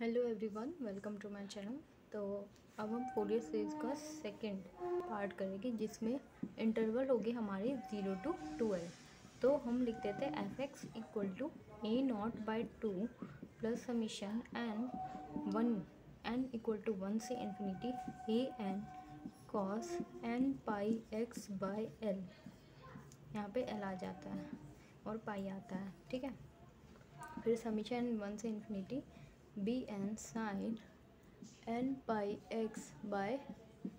Hello everyone, welcome to my channel. तो अब हम फोरियर सीरीज़ का सेकंड पार्ट करेंगे, जिसमें इंटरवल होगी हमारी 0 to 12। तो हम लिख देते हैं f x equal to a naught by 2 plus summation n equal to 1 से infinity a n cos n pi x by l. यहाँ पे एल आ जाता है और पाई आता है, ठीक है। फिर समीशन 1 से infinity b n sine n pi x by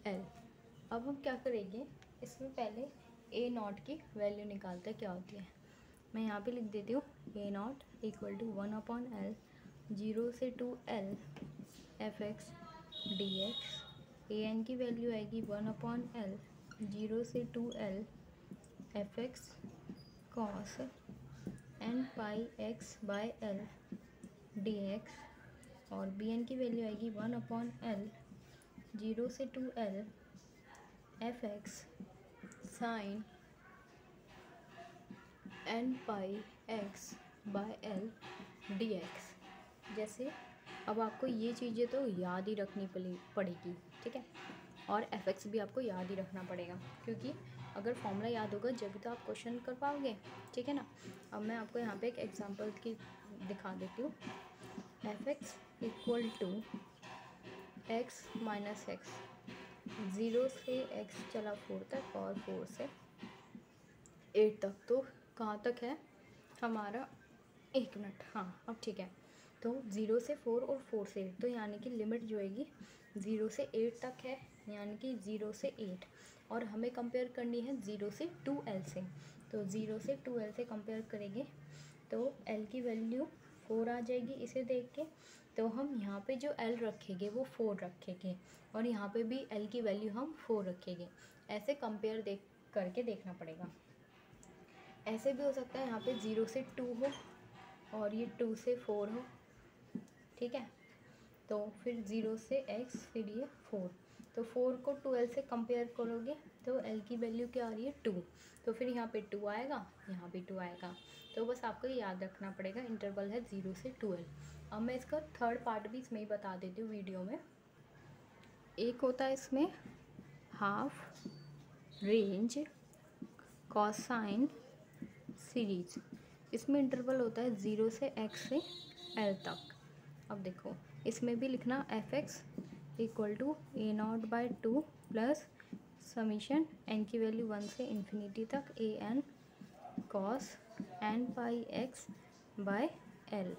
l. अब हम क्या करेंगे, इसमें पहले ए नॉट की वैल्यू निकालते हैं क्या होती है। मैं यहाँ पे लिख देती हूँ ए नॉट इक्वल टू 1/L 0 से 2L f x d x. A n की वैल्यू आएगी 1/L 0 से 2L f x cos n pi x by l d x. और बी एन की वैल्यू आएगी 1/L 0 से 2L f x sine n pi x by l d x. जैसे अब आपको ये चीज़ें तो याद ही रखनी पड़ेगी, ठीक है। और एफ एक्स भी आपको याद ही रखना पड़ेगा, क्योंकि अगर फॉर्मूला याद होगा जब तो आप क्वेश्चन कर पाओगे, ठीक है ना। अब मैं आपको यहाँ पे एक एग्जांपल की दिखा देती हूँ। F x equal to x minus x, 0 से एक्स चला 4 तक और 4 से 8 तक। तो कहाँ तक है हमारा, 1 मिनट, हाँ अब ठीक है। तो 0 से 4 और 4 से 8, तो यानी कि लिमिट जो आएगी 0 से 8 तक है, यानी कि 0 से 8। और हमें कंपेयर करनी है 0 से 2L से। तो 0 से 2L से कंपेयर करेंगे तो L की वैल्यू 4 आ जाएगी इसे देख के। तो हम यहाँ पे जो L रखेंगे वो 4 रखेंगे, और यहाँ पे भी L की वैल्यू हम 4 रखेंगे। ऐसे कंपेयर करके देखना पड़ेगा। ऐसे भी हो सकता है यहाँ पे 0 से 2 हो और ये 2 से 4 हो, ठीक है। तो फिर 0 से x, फिर ये 4। तो 4 को 2L से कंपेयर करोगे तो L की वैल्यू क्या आ रही है 2। तो फिर यहाँ पे 2 आएगा, यहाँ पे 2 आएगा। तो बस आपको ये याद रखना पड़ेगा, इंटरवल है 0 से 2L। अब मैं इसका थर्ड पार्ट भी इसमें ही बता देती हूँ वीडियो में। एक होता है इसमें हाफ रेंज कोसाइन सीरीज। इसमें इंटरवल होता है 0 से x से L तक। अब देखो, इसमें भी लिखना f x equal to a naught by 2 plus summation n की वैल्यू 1 से इन्फिनिटी तक a n cos n pi x by l.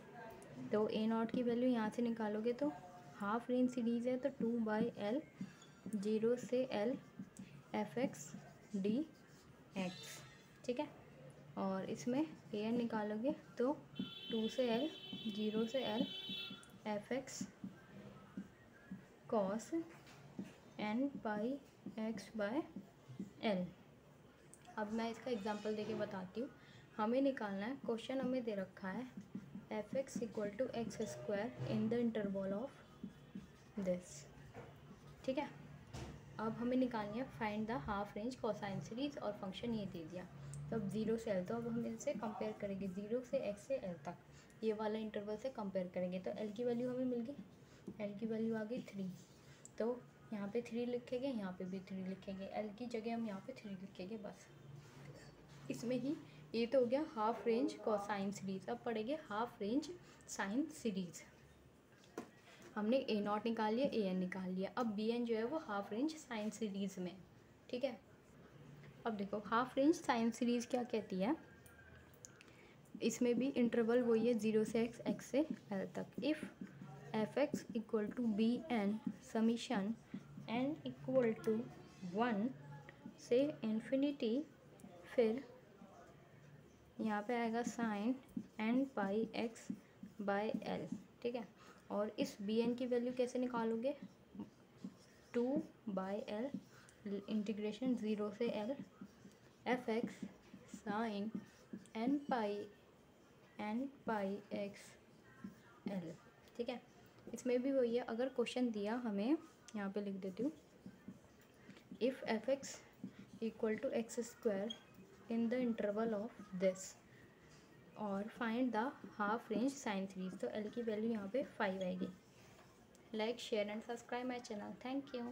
तो ए नॉट की वैल्यू यहाँ से निकालोगे तो हाफ रेंज सीरीज है, तो 2/L 0 से L f x d x, ठीक है। और इसमें ए एन निकालोगे तो 2 से L 0 से L f x cos n pi x by l. अब मैं इसका एग्जांपल देके बताती हूँ। हमें निकालना है, क्वेश्चन हमें दे रखा है f x equal to x square in the interval of this, ठीक है। अब हमें निकालनी है find the half range cosine series, और फंक्शन ये दे दिया। तो अब 0 से L, तो अब हम इनसे कंपेयर करेंगे 0 से x से L तक, ये वाला इंटरवल से कंपेयर करेंगे। तो L की वैल्यू हमें मिल गई, L की वैल्यू आ गई 3। तो यहाँ पे 3 लिखेंगे, यहाँ पे भी 3 लिखेंगे, L की जगह हम यहाँ पे 3 लिखेंगे बस। इसमें ही ये तो हो गया हाफ रेंज कोसाइन सीरीज। अब पढ़ेंगे हाफ रेंज साइन सीरीज। हमने ए नॉट निकाल लिया, ए एन निकाल लिया। अब बी एन जो है वो हाफ रेंज साइन सीरीज़ में, ठीक है। अब देखो हाफ रेंज साइन सीरीज़ क्या कहती है। इसमें भी इंटरवल वही है 0 से x से L तक। If f x equal to b n summation n equal to 1 से इन्फिनिटी, फिर यहाँ पे आएगा sine n pi x by l, ठीक है। और इस बी एन की वैल्यू कैसे निकालोगे, 2/L इंटीग्रेशन 0 से L f x sine n pi x l, ठीक है। इसमें भी वही है, अगर क्वेश्चन दिया हमें, यहाँ पे लिख देती हूँ, if f x equal to x square in the interval of this और find the half range sine series, तो L की वैल्यू यहाँ पे 5 आएगी। Like share and subscribe my channel. Thank you.